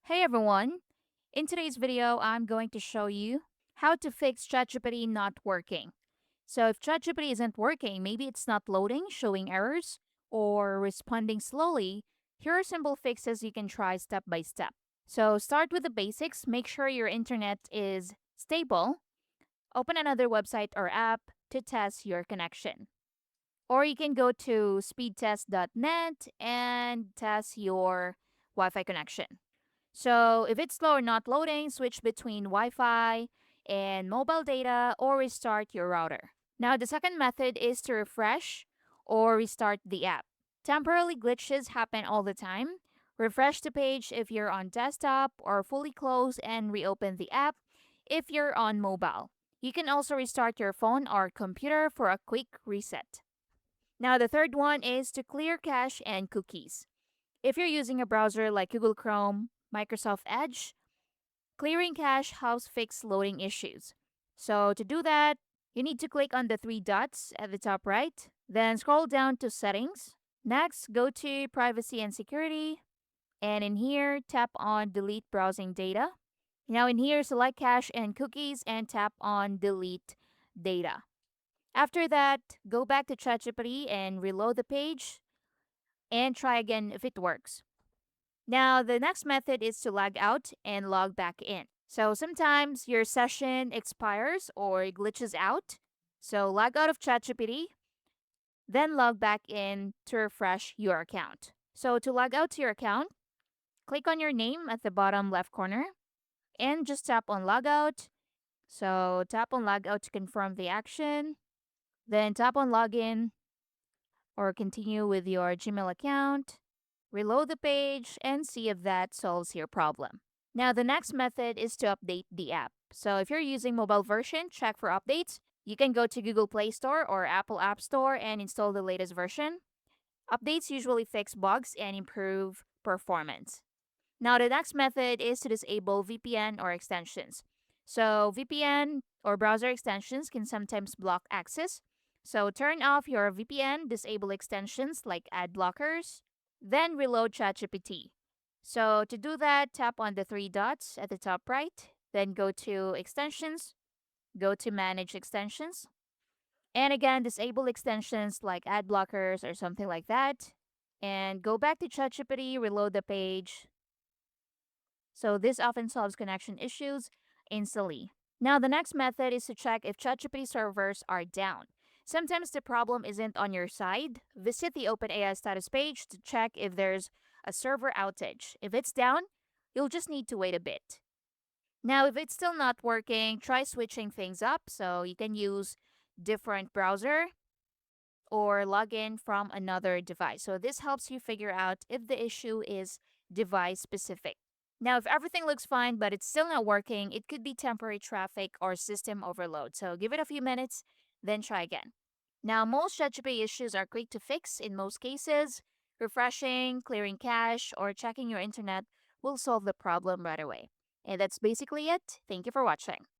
Hey everyone! In today's video, I'm going to show you how to fix ChatGPT not working. So if ChatGPT isn't working, maybe it's not loading, showing errors, or responding slowly, here are simple fixes you can try step by step. So start with the basics, make sure your internet is stable, open another website or app to test your connection. Or you can go to speedtest.net and test your Wi-Fi connection. So if it's slow or not loading, switch between Wi Fi and mobile data or restart your router. Now, the second method is to refresh or restart the app. Temporary glitches happen all the time. Refresh the page if you're on desktop or fully close and reopen the app if you're on mobile. You can also restart your phone or computer for a quick reset. Now, the third one is to clear cache and cookies. If you're using a browser like Google Chrome, Microsoft Edge, clearing cache helps fix loading issues. So to do that, you need to click on the three dots at the top right, then scroll down to Settings. Next, go to Privacy and Security, and in here, tap on Delete Browsing Data. Now in here, select Cache and Cookies and tap on Delete Data. After that, go back to ChatGPT and reload the page and try again if it works. Now, the next method is to log out and log back in. So sometimes your session expires or glitches out. So log out of ChatGPT, then log back in to refresh your account. So to log out to your account, click on your name at the bottom left corner and just tap on logout. So tap on logout to confirm the action, then tap on login or continue with your Gmail account. Reload the page and see if that solves your problem. Now, the next method is to update the app. So, if you're using mobile version, check for updates. You can go to Google Play Store or Apple App Store and install the latest version. Updates usually fix bugs and improve performance. Now, the next method is to disable VPN or extensions. So, VPN or browser extensions can sometimes block access. So, turn off your VPN, disable extensions like ad blockers, then reload ChatGPT. So, to do that, tap on the three dots at the top right, then go to Extensions, go to Manage Extensions, and again, disable extensions like ad blockers or something like that, and go back to ChatGPT, reload the page, so this often solves connection issues instantly. Now, the next method is to check if ChatGPT servers are down. Sometimes the problem isn't on your side. Visit the OpenAI status page to check if there's a server outage. If it's down, you'll just need to wait a bit. Now, if it's still not working, try switching things up so you can use different browser or log in from another device. So this helps you figure out if the issue is device specific. Now, if everything looks fine but it's still not working, it could be temporary traffic or system overload. So give it a few minutes, then try again. Now, most ChatGPT issues are quick to fix in most cases. Refreshing, clearing cache, or checking your internet will solve the problem right away. And that's basically it. Thank you for watching.